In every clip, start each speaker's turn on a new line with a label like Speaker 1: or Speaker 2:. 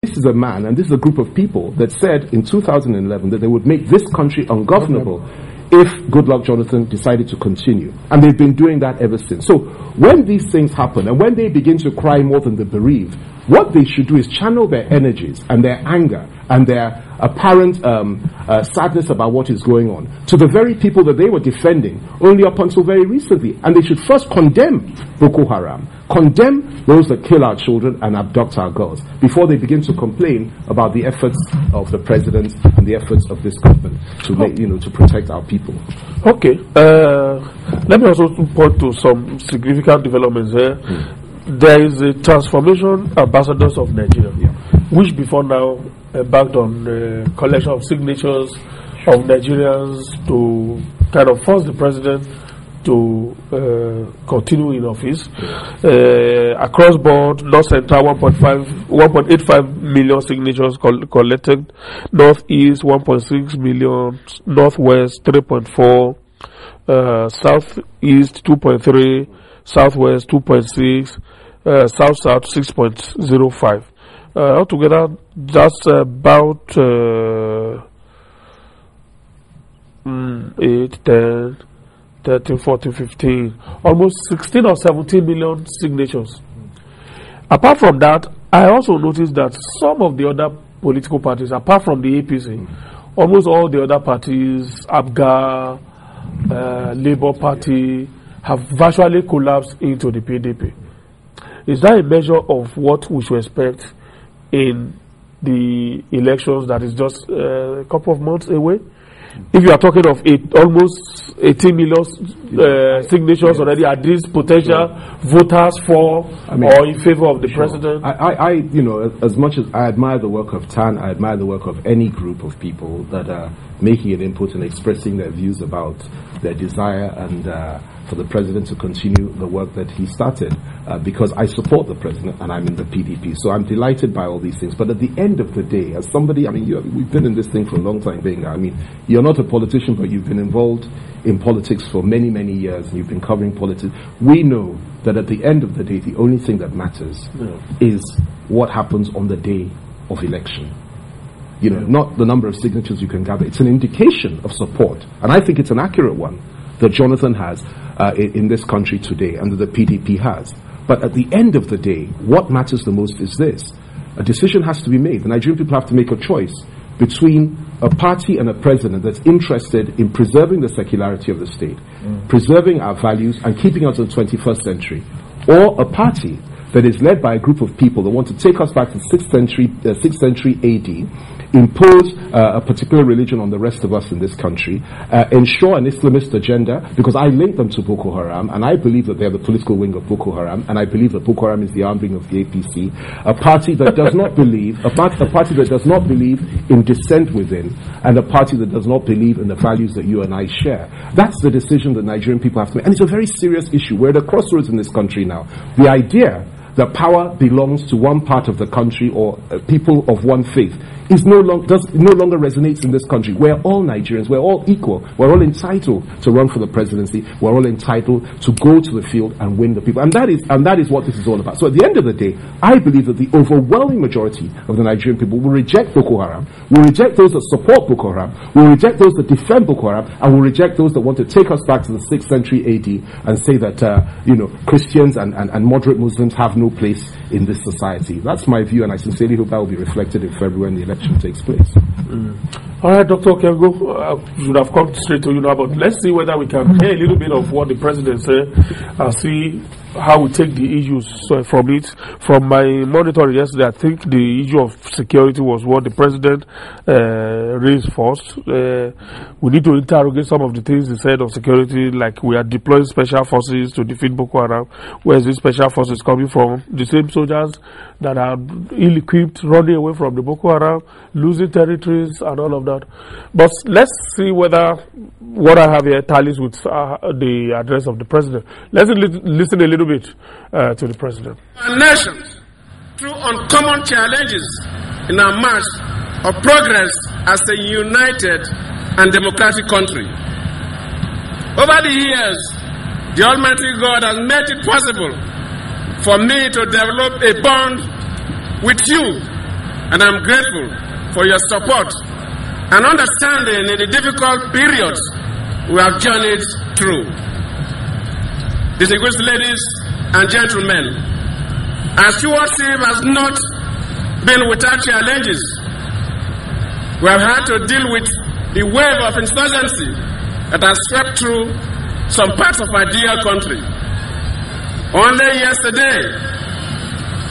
Speaker 1: This is a man, and this is a group of people that said in 2011 that they would make this country ungovernable if Goodluck Jonathan decided to continue. And they've been doing that ever since. So when these things happen, and when they begin to cry more than the bereaved, what they should do is channel their energies and their anger and their apparent sadness about what is going on to the very people that they were defending only up until very recently. And they should first condemn Boko Haram, condemn those that kill our children and abduct our girls, before they begin to complain about the efforts of the president and the efforts of this government to make, to protect our people.
Speaker 2: Okay. Let me also point to some significant developments here. There is a transformation ambassadors of Nigeria, which before now embarked on the collection of signatures of Nigerians to kind of force the president to continue in office. Across board, North Central 1.85 million signatures collected, Northeast 1.6 million, Northwest 3.4, Southeast 2.3, Southwest 2.6, South 6.05. Altogether, that's about 8, 10, 13, 14, 15, almost 16 or 17 million signatures. Apart from that, I also noticed that some of the other political parties, apart from the APC, almost all the other parties, ABGA, Labour Party, have virtually collapsed into the PDP. Is that a measure of what we should expect in the elections that is just a couple of months away? If you are talking of almost 18 million signatures already, are these potential voters for or in favor of the president?
Speaker 1: As much as I admire the work of TAN, I admire the work of any group of people that are making an input and expressing their views about their desire and for the president to continue the work that he started, because I support the president and I'm in the PDP. So I'm delighted by all these things. But at the end of the day, as somebody, we've been in this thing for a long time, Gbemga. You're not a politician, but you've been involved in politics for many, many years, and you've been covering politics. We know that at the end of the day, the only thing that matters is what happens on the day of election. Not the number of signatures you can gather. It's an indication of support, and I think it's an accurate one that Jonathan has in this country today and that the PDP has. But at the end of the day, what matters the most is this. A decision has to be made. The Nigerian people have to make a choice between a party and a president that's interested in preserving the secularity of the state, preserving our values and keeping us in the 21st century, or a party that is led by a group of people that want to take us back to 6th century AD, impose a particular religion on the rest of us in this country, ensure an Islamist agenda, because I link them to Boko Haram, and I believe that they're the political wing of Boko Haram, and I believe that Boko Haram is the arm wing of the APC, a party that does not believe, a party that does not believe in dissent within, and a party that does not believe in the values that you and I share. That's the decision that Nigerian people have to make, and it's a very serious issue. We're at a crossroads in this country now. The idea that power belongs to one part of the country or people of one faith no longer resonates in this country. We're all Nigerians. We're all equal. We're all entitled to run for the presidency. We're all entitled to go to the field and win the people. And that is what this is all about. So at the end of the day, I believe that the overwhelming majority of the Nigerian people will reject Boko Haram, will reject those that support Boko Haram, will reject those that defend Boko Haram, and will reject those that want to take us back to the 6th century AD and say that Christians and moderate Muslims have no place in this society. That's my view, and I sincerely hope that will be reflected in February when the election takes place.
Speaker 2: All right, Dr. Okengwu, should have come straight to you now, but let's see whether we can hear a little bit of what the president said and see how we take the issues from it. From my monitoring yesterday, I think the issue of security was what the president raised first. We need to interrogate some of the things he said of security, like we are deploying special forces to defeat Boko Haram. Where is this special forces coming from? The same soldiers that are ill-equipped, running away from the Boko Haram, losing territories and all of that. But let's see whether what I have here tallies with the address of the president. Let's listen a little bit to the president.
Speaker 3: Our nations, through uncommon challenges in our march of progress as a united and democratic country. Over the years, the Almighty God has made it possible for me to develop a bond with you and I'm grateful for your support and understanding in the difficult periods we have journeyed through. Distinguished ladies and gentlemen, our stewardship has not been without challenges. We have had to deal with the wave of insurgency that has swept through some parts of our dear country. Only yesterday,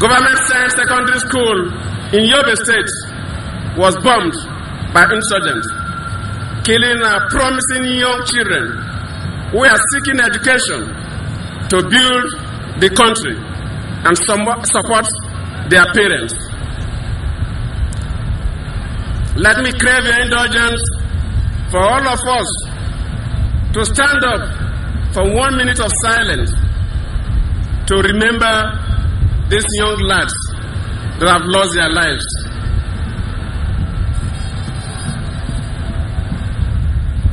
Speaker 3: Government Science Secondary School in Yobe State was bombed by insurgents, killing our promising young children who are seeking education to build the country and support their parents. Let me crave your indulgence for all of us to stand up for 1 minute of silence to remember these young lads that have lost their lives.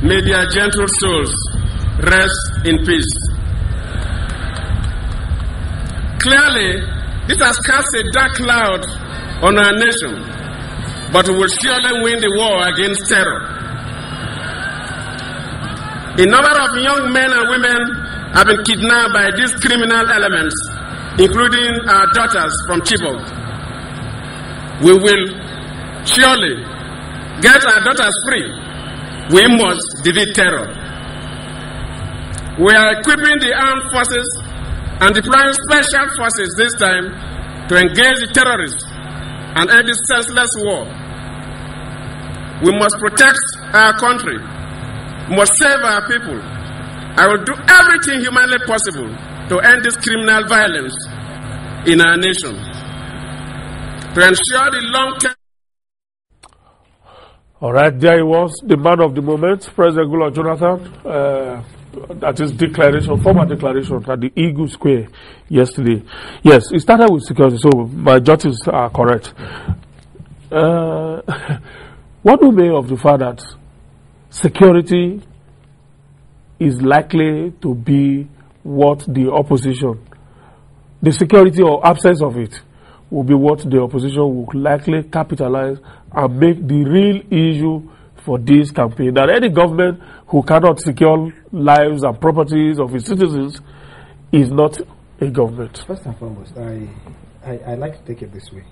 Speaker 3: May their gentle souls rest in peace. Clearly, this has cast a dark cloud on our nation, but we will surely win the war against terror. A number of young men and women have been kidnapped by these criminal elements, including our daughters from Chibok. We will surely get our daughters free. We must defeat terror. We are equipping the armed forces and deploying special forces this time to engage the terrorists and end this senseless war. We must protect our country. We must save our people. I will do everything humanly possible to end this criminal violence in our nation, to ensure the long-term.
Speaker 2: All right, there he was, the man of the moment, President Goodluck Jonathan. That is declaration, formal declaration at the Eagle Square yesterday. Yes, it started with security, so my judges are correct. What do we make of the fact that security is likely to be what the opposition, the security or absence of it, will be what the opposition will likely capitalize and make the real issue for this campaign? That any government who cannot secure lives and properties of its citizens is not a government.
Speaker 4: First and foremost, I like to take it this way.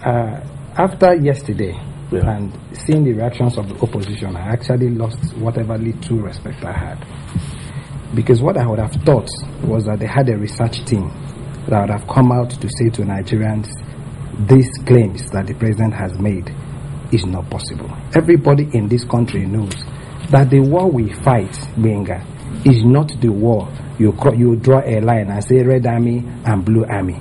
Speaker 4: After yesterday, and seeing the reactions of the opposition, I actually lost whatever little respect I had. Because what I would have thought was that they had a research team that would have come out to say to Nigerians, these claims that the president has made is not possible. Everybody in this country knows that the war we fight, Gbemga, is not the war you draw a line and say Red Army and Blue Army.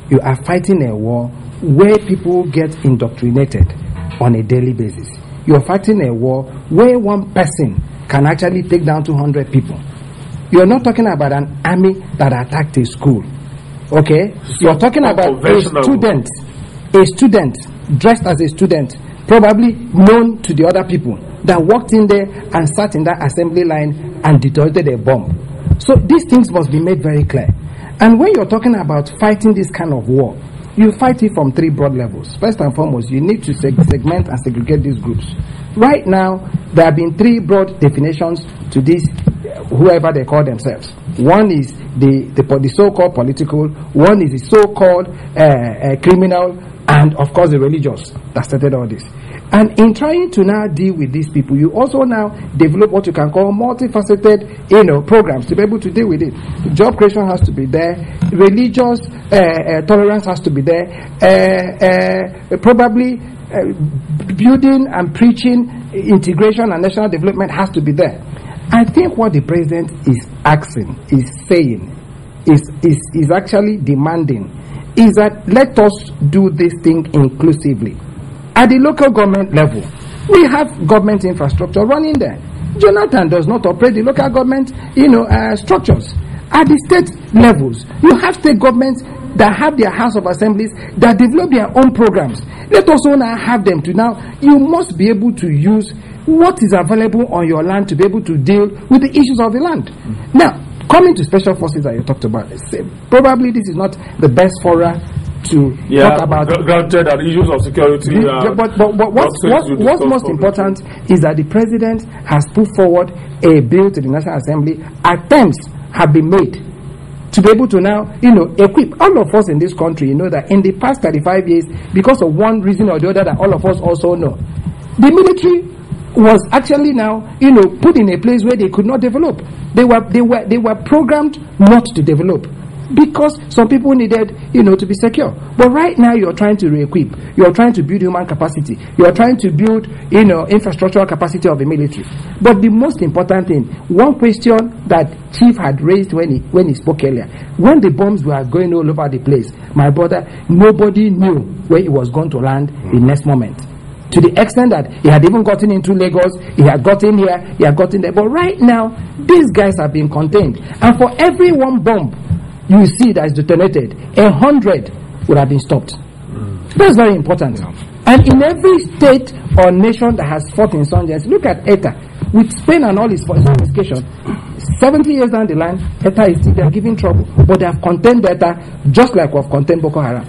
Speaker 4: You are fighting a war where people get indoctrinated on a daily basis. You are fighting a war where one person can actually take down 200 people. You are not talking about an army that attacked a school. Okay? You are talking about a student dressed as a student, probably known to the other people, that walked in there and sat in that assembly line and detonated a bomb. So these things must be made very clear. And when you're talking about fighting this kind of war, you fight it from three broad levels. First and foremost, you need to segment and segregate these groups. Right now, there have been three broad definitions to this, whoever they call themselves. One is the so-called political, one is the so-called criminal, and of course the religious that started all this. And in trying to now deal with these people, you also now develop what you can call multifaceted, programs to be able to deal with it. Job creation has to be there. Religious tolerance has to be there. Probably building and preaching integration and national development has to be there. I think what the president is asking, is saying, is actually demanding, is that let us do this thing inclusively. At the local government level, we have government infrastructure running there. Jonathan does not operate the local government, structures. At the state levels, you have state governments that have their House of Assemblies that develop their own programs. Let us all now have them to now. You must be able to use what is available on your land to be able to deal with the issues of the land. Now, coming to special forces that you talked about, probably this is not the best fora to talk about.
Speaker 2: Granted that issues of security.
Speaker 4: But what's most important is that the president has put forward a bill to the National Assembly. Attempts have been made to be able to now, equip all of us in this country. That in the past 35 years, because of one reason or the other that all of us also know, the military was actually now, put in a place where they could not develop. They were programmed not to develop, because some people needed, to be secure. But right now, you're trying to re-equip. You're trying to build human capacity. You're trying to build, infrastructural capacity of the military. But the most important thing, one question that Chief had raised when he spoke earlier, when the bombs were going all over the place, my brother, nobody knew where he was going to land the next moment. To the extent that he had even gotten into Lagos, he had gotten here, he had gotten there. But right now, these guys have been contained. And for every one bomb you see that is detonated, 100 would have been stopped. That's very important. And in every state or nation that has fought insurgency, look at ETA. With Spain and all its sophistication, 70 years down the line, ETA is still there giving trouble. But they have contained ETA just like we have contained Boko Haram.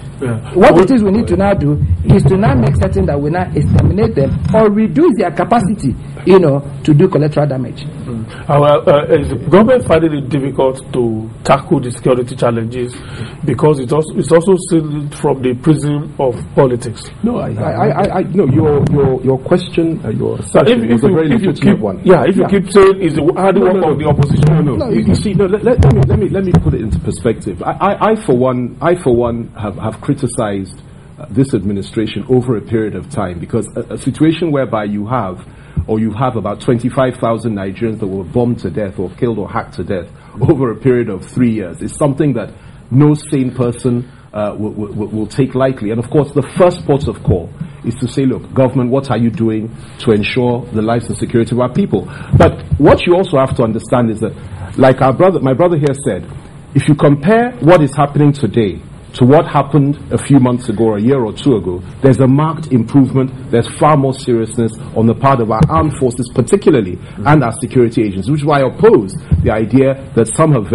Speaker 4: What it is we need to now do is to now make certain that we now exterminate them or reduce their capacity, to do collateral damage.
Speaker 2: Is the government finding it difficult to tackle the security challenges because it's also seen from the prism of politics?
Speaker 1: No, no. Your question, your assertion is a very legitimate one.
Speaker 2: Yeah, if you keep saying is the hard work of the opposition.
Speaker 1: No. You see, let me put it into perspective. I for one have criticized this administration over a period of time, because a situation whereby you have about 25,000 Nigerians that were bombed to death or killed or hacked to death over a period of 3 years is something that no sane person will take lightly. And of course, the first port of call is to say, look, government, what are you doing to ensure the lives and security of our people? But what you also have to understand is that, like my brother here said, if you compare what is happening today to what happened a few months ago or a year or two ago, there's a marked improvement. There's far more seriousness on the part of our armed forces, particularly, and our security agents, which is why I oppose the idea that some have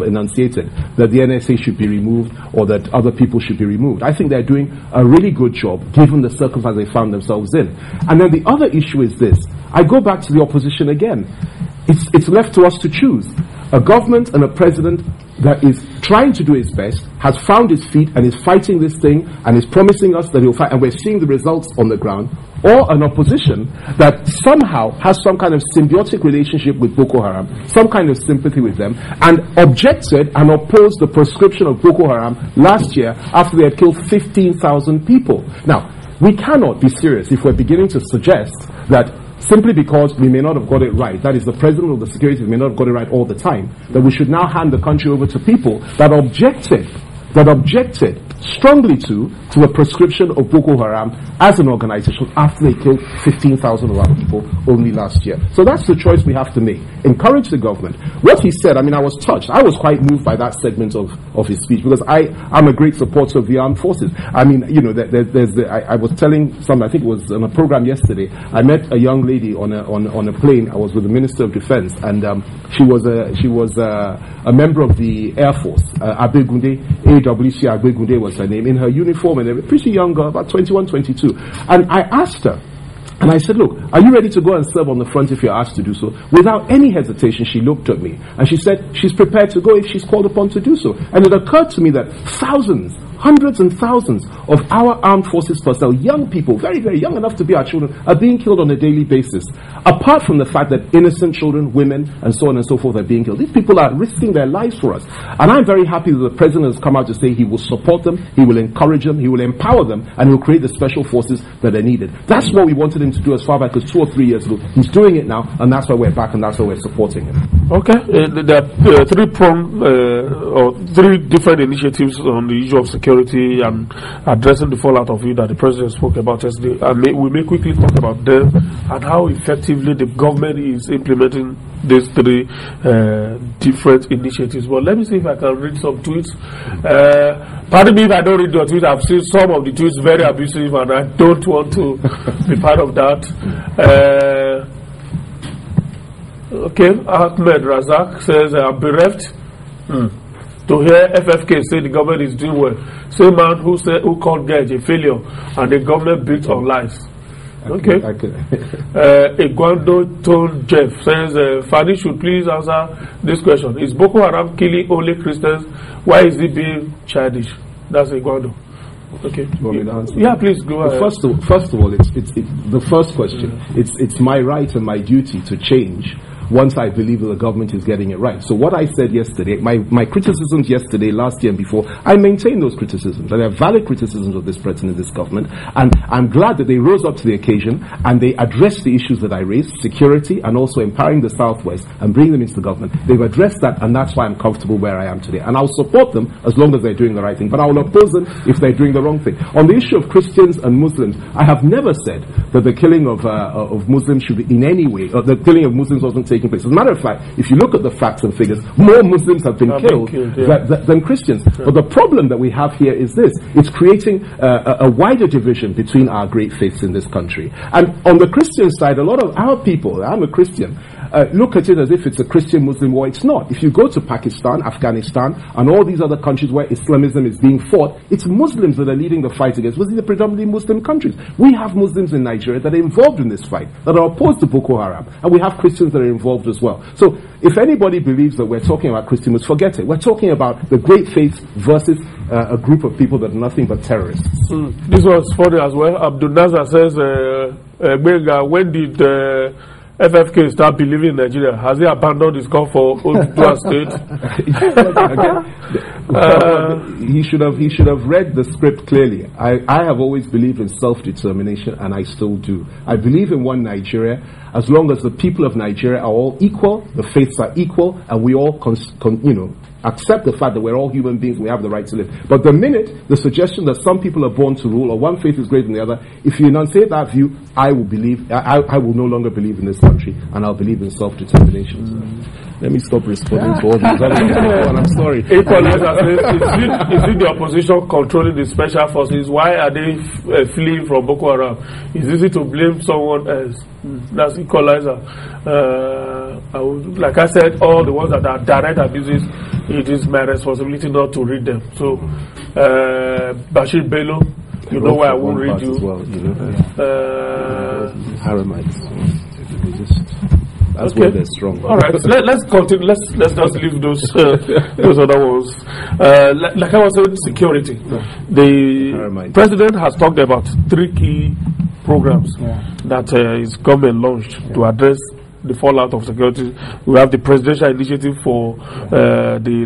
Speaker 1: enunciated that the NSA should be removed or that other people should be removed. I think they're doing a really good job given the circumstances they found themselves in. And then the other issue is this. I go back to the opposition again. It's left to us to choose. A government and a president that is trying to do its best, has found its feet and is fighting this thing and is promising us that he'll fight, and we're seeing the results on the ground, or an opposition that somehow has some kind of symbiotic relationship with Boko Haram, some kind of sympathy with them, and objected and opposed the proscription of Boko Haram last year after they had killed 15,000 people. Now, we cannot be serious if we're beginning to suggest that simply because we may not have got it right, that is, the president of the security may not have got it right all the time, that we should now hand the country over to people that objected strongly to the proscription of Boko Haram as an organization after they killed 15,000 of our people only last year. So that's the choice we have to make. Encourage the government. What he said, I mean, I was touched. I was quite moved by that segment of his speech, because I'm a great supporter of the armed forces. I mean, you know, I was telling some, I think it was on a program yesterday, I met a young lady on a plane. I was with the Minister of Defense, and she was a member of the Air Force, Abegunde, AWC Abegunde was her name, in her uniform, and a pretty young girl, about 21, 22. And I asked her, and I said, look, are you ready to go and serve on the front if you're asked to do so? Without any hesitation, she looked at me, and she said she's prepared to go if she's called upon to do so. And it occurred to me that thousands, hundreds and thousands of our armed forces personnel, young people, very, very young enough to be our children, are being killed on a daily basis. Apart from the fact that innocent children, women, and so on and so forth are being killed. These people are risking their lives for us. And I'm very happy that the president has come out to say he will support them, he will encourage them, he will empower them, and he will create the special forces that are needed. That's what we wanted him to do as far back as 2 or 3 years ago. He's doing it now, and that's why we're back, and that's why we're supporting him.
Speaker 2: Okay. There are three different initiatives on the issue of security and addressing the fallout of it that the president spoke about yesterday, and we may quickly talk about them and how effectively the government is implementing these three different initiatives. But let me see if I can read some tweets. Pardon me if I don't read your tweets. I've seen some of the tweets very abusive, and I don't want to be part of that. Okay, Ahmed Razak says, I'm bereft. to hear FFK say the government is doing well. Same man who called Gage a failure and the government built on lies. Okay. Iguando told Jeff says Fani should please answer this question. Is Boko Haram killing only Christians? Why is it being childish? That's Iguando. Okay. Yeah, please go ahead.
Speaker 1: First of all, it's the first question. It's my right and my duty to change once I believe that the government is getting it right. So what I said yesterday, my criticisms yesterday, last year and before, I maintain those criticisms. And they're valid criticisms of this president, this government. And I'm glad that they rose up to the occasion and they addressed the issues that I raised, security and also empowering the Southwest and bringing them into the government. They've addressed that, and that's why I'm comfortable where I am today. And I'll support them as long as they're doing the right thing. But I will oppose them if they're doing the wrong thing. On the issue of Christians and Muslims, I have never said that the killing of Muslims should be in any way, or the killing of Muslims wasn't taking place. As a matter of fact, if you look at the facts and figures, more Muslims have been killed than Christians. But the problem that we have here is this. It's creating a wider division between our great faiths in this country. And on the Christian side, a lot of our people, I'm a Christian, look at it as if it's a Christian-Muslim war. It's not. If you go to Pakistan, Afghanistan, and all these other countries where Islamism is being fought, it's Muslims that are leading the fight against. These are predominantly Muslim countries. We have Muslims in Nigeria that are involved in this fight, that are opposed to Boko Haram, and we have Christians that are involved as well. So, if anybody believes that we're talking about Christians, forget it. We're talking about the great faiths versus a group of people that are nothing but terrorists.
Speaker 2: This was funny as well. Abdul Nazar says, Gbemga, when did FFK start believing in Nigeria? Has he abandoned his call for Odua State?
Speaker 1: He should have read the script clearly. I have always believed in self-determination, and I still do. I believe in one Nigeria, as long as the people of Nigeria are all equal, the faiths are equal, and we all accept the fact that we're all human beings and we have the right to live. But the minute the suggestion that some people are born to rule or one faith is greater than the other, if you enunciate that view, I will no longer believe in this country, and I'll believe in self-determination. Let me stop responding to all these other people. I'm sorry.
Speaker 2: Is it the opposition controlling the special forces? Why are they fleeing from Boko Haram? It's easy to blame someone else. That's equalizer. Like I said, all the ones that are direct abuses, it is my responsibility not to read them. So, Bashir Bello, you know why I won't read you.
Speaker 1: Well, Haramites. That's where they're strong.
Speaker 2: All right, let's continue. Let's just leave those other ones. Like I was saying, security. The president has talked about 3 key programs that his government launched to address the fallout of security. We have the presidential initiative for the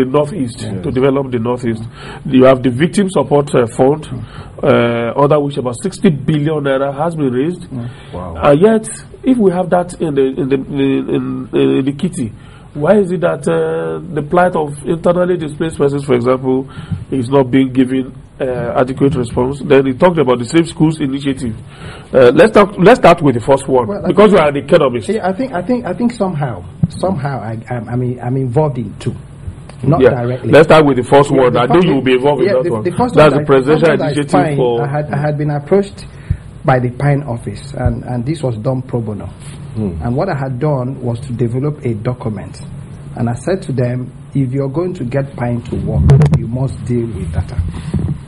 Speaker 2: northeast to develop the northeast. You have the victim support fund, under which about 60 billion naira has been raised. Wow. Yet, if we have that in the kitty, why is it that the plight of internally displaced persons, for example, is not being given adequate response? Then he talked about the Safe Schools initiative. Let's start with the first one, because we are the economists.
Speaker 4: I think somehow I'm involved in two. Not directly.
Speaker 2: Let's start with the first one. I know you will be involved in that one. That's the presidential initiative for.
Speaker 4: I had been approached by the Pine office, and this was done pro bono. And what I had done was to develop a document, and I said to them, if you're going to get Pine to work, you must deal with data.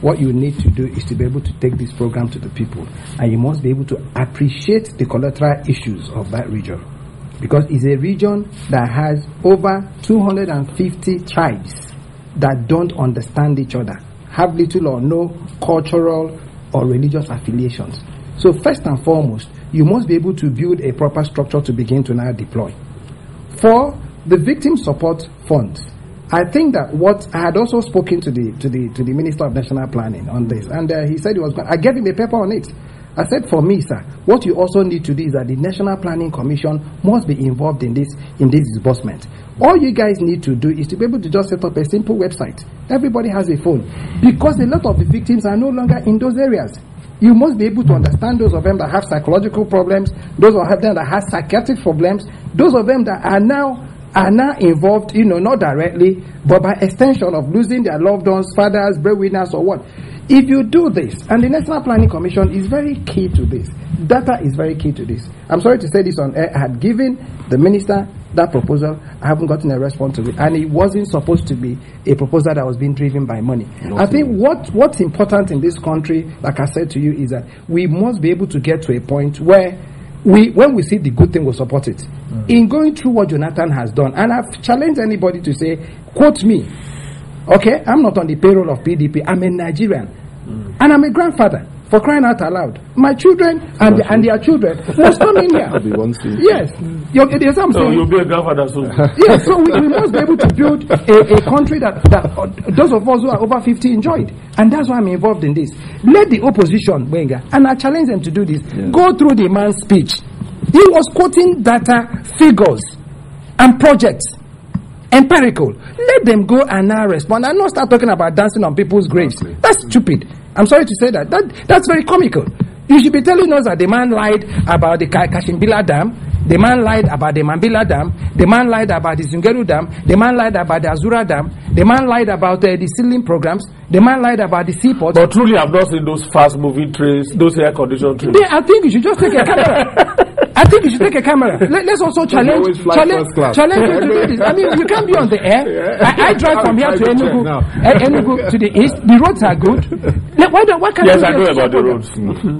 Speaker 4: What you need to do is to be able to take this program to the people, and you must be able to appreciate the collateral issues of that region, because it's a region that has over 250 tribes that don't understand each other, have little or no cultural or religious affiliations. So first and foremost, you must be able to build a proper structure to begin to now deploy. For the victim support funds, I think that what I had also spoken to the Minister of National Planning on this, and he said he was going. I gave him a paper on it. I said, for me, sir, what you also need to do is that the National Planning Commission must be involved in this disbursement. All you guys need to do is to be able to just set up a simple website. Everybody has a phone, because a lot of the victims are no longer in those areas. You must be able to understand those of them that have psychological problems, those of them that have psychiatric problems, those of them that are now involved, not directly, but by extension of losing their loved ones, fathers, breadwinners, or what. If you do this, and the National Planning Commission is very key to this, data is very key to this. I'm sorry to say this on air. I had given the minister that proposal. I haven't gotten a response to it, and it wasn't supposed to be a proposal that was being driven by money. I think what's important in this country, like I said to you, is that we must be able to get to a point where when we see the good thing, we'll support it. In going through what Jonathan has done, and I've challenged anybody to say, quote me, okay, I'm not on the payroll of PDP, I'm a Nigerian, and I'm a grandfather. For crying out aloud, my children and their children must come in here. Yes, you'll be
Speaker 2: a grandfather soon.
Speaker 4: Yes, so we must be able to build a country that those of us who are over 50 enjoyed, and that's why I'm involved in this. Let the opposition, Gbemga, and I challenge them to do this. Go through the man's speech. He was quoting data, figures, and projects. Empirical. Let them go and now respond and not start talking about dancing on people's graves. That's stupid. I'm sorry to say that. That's very comical. You should be telling us that the man lied about the Kashimbila Dam, the man lied about the Mambila Dam, the man lied about the Zungeru Dam, the man lied about the Azura Dam, the man lied about the sealing programs, the man lied about the seaports.
Speaker 2: But truly, I've not seen those fast-moving trains, those air-conditioned trains.
Speaker 4: I think you should just take a camera. I think you should take a camera. Let's also challenge you to do this. I mean, you can't be on the air. I drive from here to Enugu to the east. The roads are good. Why can't
Speaker 2: yes, I know about the roads.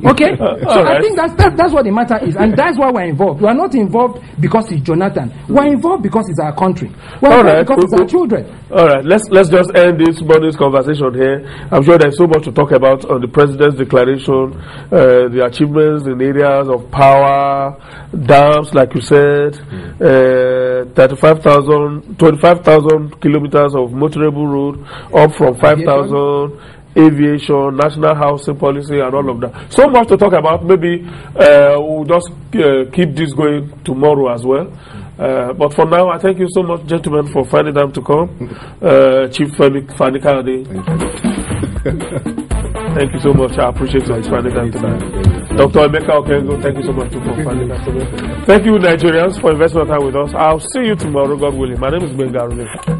Speaker 4: Okay? So I think that's what the matter is. And that's why we're involved. We are not involved because it's Jonathan. We're involved because it's our country. We're involved because it's our children.
Speaker 2: All right. Let's just end this morning's conversation here. I'm sure there's so much to talk about on the President's declaration, the achievements in areas of power, dams, like you said, 25,000 kilometers of motorable road, up from 5,000, aviation, national housing policy, and all of that. So much to talk about. Maybe we'll just keep this going tomorrow as well. But for now, I thank you so much, gentlemen, for finding time to come. Chief Femi Fani-kayode. Thank you so much. I appreciate you finding time tonight. Dr. Emeka Okengwu, thank you so much for finding time today. Thank you, Nigerians, for investing time with us. I'll see you tomorrow, God willing. My name is Gbemga Arulegba.